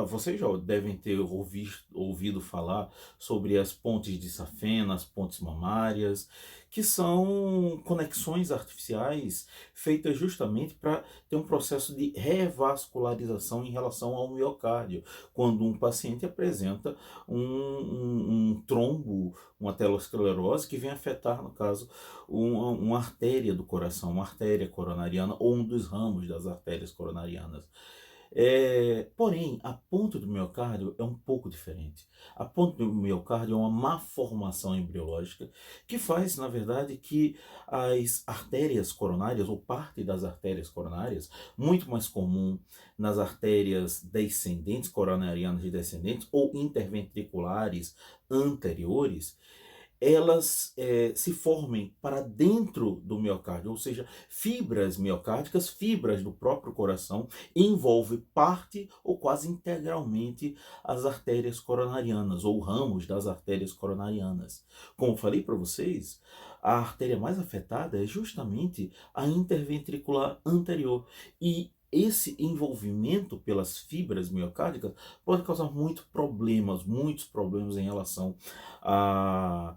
vocês já devem ter ouvido falar sobre as pontes de safena, as pontes mamárias, que são conexões artificiais feitas justamente para ter um processo de revascularização em relação ao miocárdio, quando um paciente apresenta um trombo, uma aterosclerose que vem afetar, no caso, uma artéria do coração, uma artéria coronariana ou um dos ramos das artérias coronarianas. Porém, a ponte do miocárdio é um pouco diferente. A ponte do miocárdio é uma má formação embriológica que faz, na verdade, que as artérias coronárias, ou parte das artérias coronárias, muito mais comum nas artérias descendentes, coronarianas e descendentes, ou interventriculares anteriores, elas se formem para dentro do miocárdio, ou seja, fibras miocárdicas, fibras do próprio coração, envolve parte ou quase integralmente as artérias coronarianas, ou ramos das artérias coronarianas. Como falei para vocês, a artéria mais afetada é justamente a interventricular anterior, e esse envolvimento pelas fibras miocárdicas pode causar muitos problemas em relação a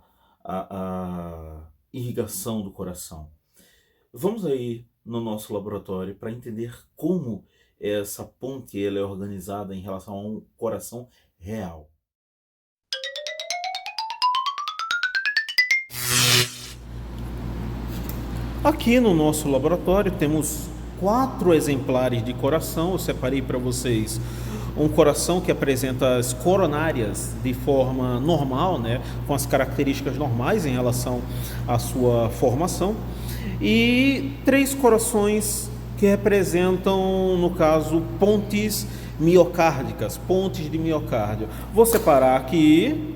irrigação do coração. Vamos aí no nosso laboratório para entender como essa ponte ela é organizada em relação a um coração real. Aqui no nosso laboratório temos 4 exemplares de coração. Eu separei para vocês um coração que apresenta as coronárias de forma normal, né, com as características normais em relação à sua formação, e 3 corações que representam, no caso, pontes miocárdicas, pontes de miocárdio. Vou separar aqui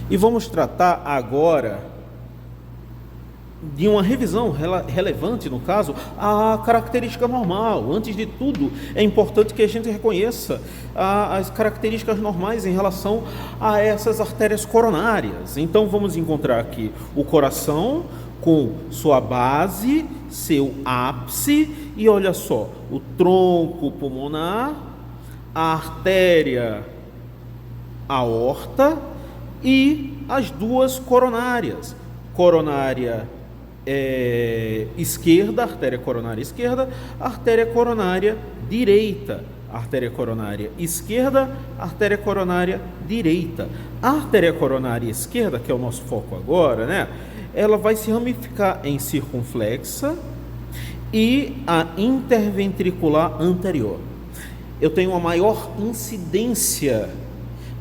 e vamos tratar agora de uma revisão relevante, no caso, a característica normal. Antes de tudo, é importante que a gente reconheça as características normais em relação a essas artérias coronárias. Então, vamos encontrar aqui o coração com sua base, seu ápice, e olha só, o tronco pulmonar, a artéria aorta e as 2 coronárias. Coronária esquerda, artéria coronária esquerda, artéria coronária direita, artéria coronária esquerda, artéria coronária direita. A artéria coronária esquerda, que é o nosso foco agora, né? Ela vai se ramificar em circunflexa e a interventricular anterior. Eu tenho uma maior incidência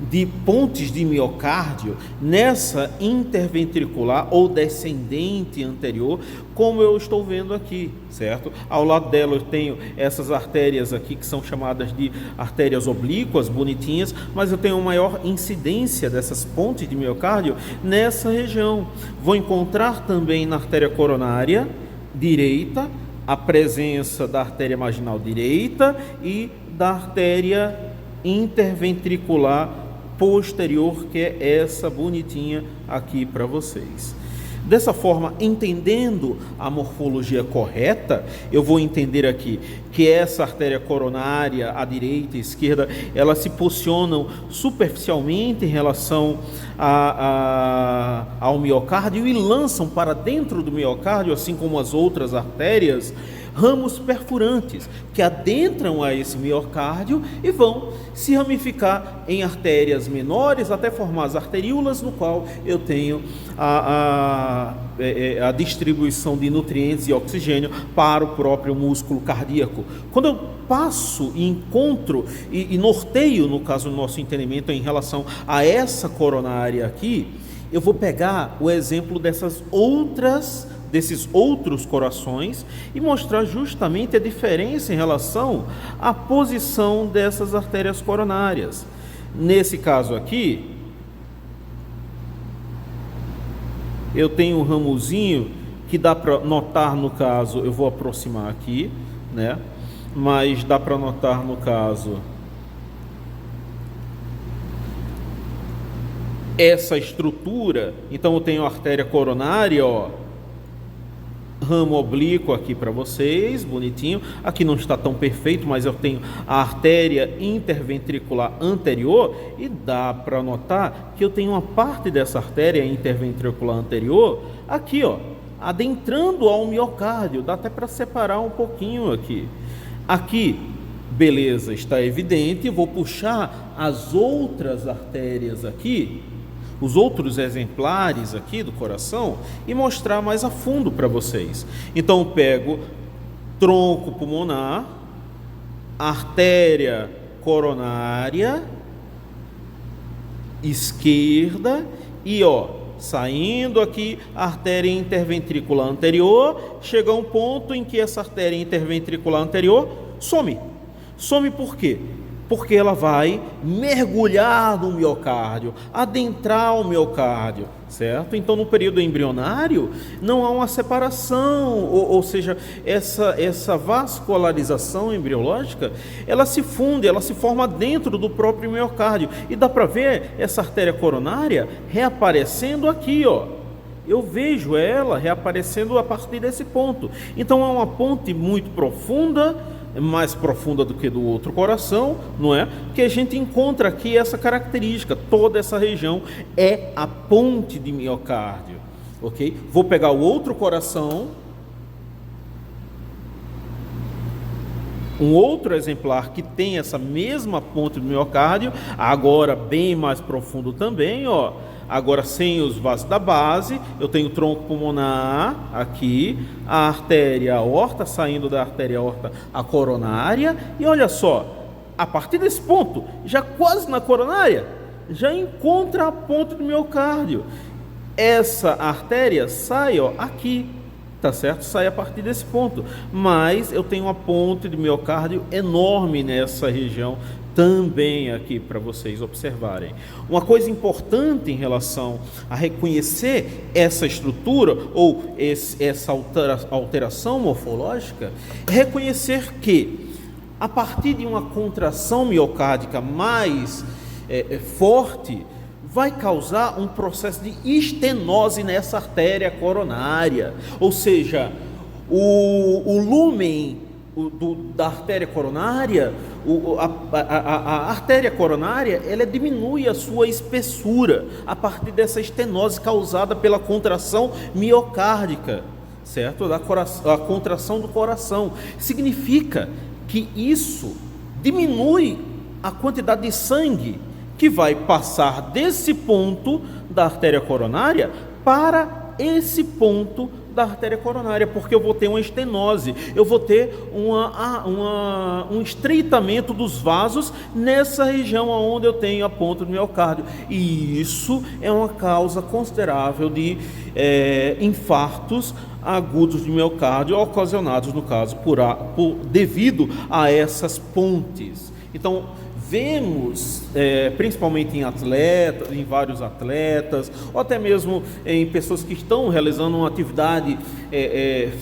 de pontes de miocárdio nessa interventricular ou descendente anterior, como eu estou vendo aqui, certo? Ao lado dela eu tenho essas artérias aqui que são chamadas de artérias oblíquas, bonitinhas, mas eu tenho maior incidência dessas pontes de miocárdio nessa região. Vou encontrar também na artéria coronária direita a presença da artéria marginal direita e da artéria interventricular posterior, que é essa bonitinha aqui para vocês. Dessa forma, entendendo a morfologia correta, eu vou entender aqui que essa artéria coronária, à direita e à esquerda, elas se posicionam superficialmente em relação ao miocárdio e lançam para dentro do miocárdio, assim como as outras artérias, ramos perfurantes que adentram a esse miocárdio e vão se ramificar em artérias menores até formar as arteríolas, no qual eu tenho a distribuição de nutrientes e oxigênio para o próprio músculo cardíaco. Quando eu passo e encontro e norteio, no caso do nosso entendimento, em relação a essa coronária aqui, eu vou pegar o exemplo desses outros corações e mostrar justamente a diferença em relação à posição dessas artérias coronárias. Nesse caso aqui, eu tenho um ramozinho que dá para notar, no caso, eu vou aproximar aqui, né? Mas dá para notar, no caso, essa estrutura. Então eu tenho a artéria coronária, ó, ramo oblíquo aqui para vocês, bonitinho. Aqui não está tão perfeito, mas eu tenho a artéria interventricular anterior e dá para notar que eu tenho uma parte dessa artéria interventricular anterior aqui, ó, adentrando ao miocárdio. Dá até para separar um pouquinho aqui. Aqui, beleza, está evidente. Vou puxar as outras artérias aqui, os outros exemplares aqui do coração, e mostrar mais a fundo para vocês. Então eu pego tronco pulmonar, artéria coronária esquerda e, ó, saindo aqui a artéria interventricular anterior, chega a um ponto em que essa artéria interventricular anterior some. Some por quê? Porque ela vai mergulhar no miocárdio, adentrar o miocárdio, certo? Então, no período embrionário, não há uma separação, ou seja, essa vascularização embriológica, ela se funde, ela se forma dentro do próprio miocárdio. E dá para ver essa artéria coronária reaparecendo aqui, ó. Eu vejo ela reaparecendo a partir desse ponto. Então, é uma ponte muito profunda, mais profunda do que do outro coração, não é? Que a gente encontra aqui essa característica. Toda essa região é a ponte de miocárdio, ok? Vou pegar o outro coração, um outro exemplar que tem essa mesma ponte do miocárdio, agora bem mais profundo também, ó. Agora sem os vasos da base, eu tenho o tronco pulmonar aqui, a artéria aorta, saindo da artéria aorta a coronária, e olha só, a partir desse ponto, já quase na coronária, já encontra a ponte do miocárdio. Essa artéria sai, ó, aqui, tá certo? Sai a partir desse ponto, mas eu tenho uma ponte de miocárdio enorme nessa região também aqui para vocês observarem. Uma coisa importante em relação a reconhecer essa estrutura ou essa alteração morfológica é reconhecer que a partir de uma contração miocárdica mais forte, vai causar um processo de estenose nessa artéria coronária, ou seja, o lúmen da artéria coronária, a artéria coronária, ela diminui a sua espessura a partir dessa estenose causada pela contração miocárdica, certo? A contração do coração. Significa que isso diminui a quantidade de sangue que vai passar desse ponto da artéria coronária para esse ponto da artéria coronária, porque eu vou ter uma estenose, eu vou ter um estreitamento dos vasos nessa região onde eu tenho a ponta do miocárdio, e isso é uma causa considerável de infartos agudos de miocárdio ocasionados, no caso, devido a essas pontes. Então, vemos, principalmente em vários atletas, ou até mesmo em pessoas que estão realizando uma atividade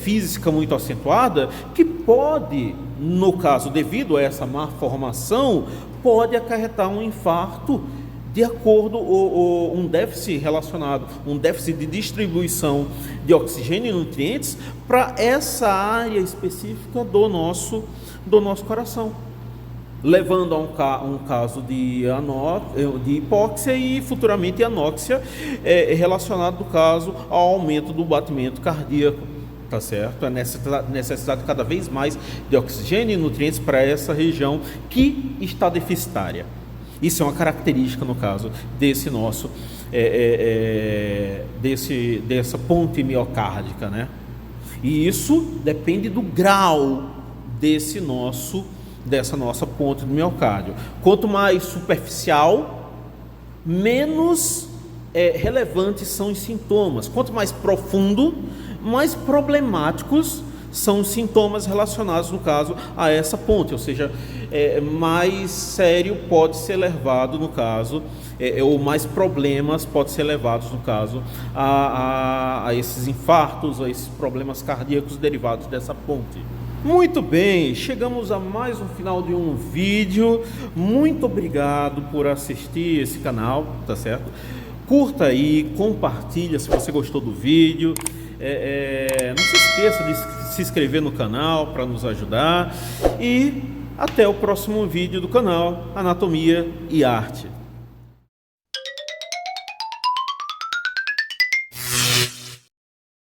física muito acentuada, que pode, no caso, devido a essa má formação, pode acarretar um infarto de acordo com um déficit relacionado, um déficit de distribuição de oxigênio e nutrientes para essa área específica do nosso coração, levando a um caso de hipóxia e futuramente anóxia, relacionado, no caso, ao aumento do batimento cardíaco, tá certo? A necessidade cada vez mais de oxigênio e nutrientes para essa região que está deficitária. Isso é uma característica, no caso, desse nosso, dessa ponte miocárdica, né? E isso depende do grau dessa nossa ponte do miocárdio. Quanto mais superficial, menos relevantes são os sintomas. Quanto mais profundo, mais problemáticos são os sintomas relacionados, no caso, a essa ponte, ou seja, mais sério pode ser levado, no caso, ou mais problemas podem ser levados, no caso, a esses infartos, a esses problemas cardíacos derivados dessa ponte. Muito bem, chegamos a mais um final de um vídeo. Muito obrigado por assistir esse canal, tá certo? Curta aí, compartilha se você gostou do vídeo. Não se esqueça de se inscrever no canal para nos ajudar. E até o próximo vídeo do canal Anatomia e Arte.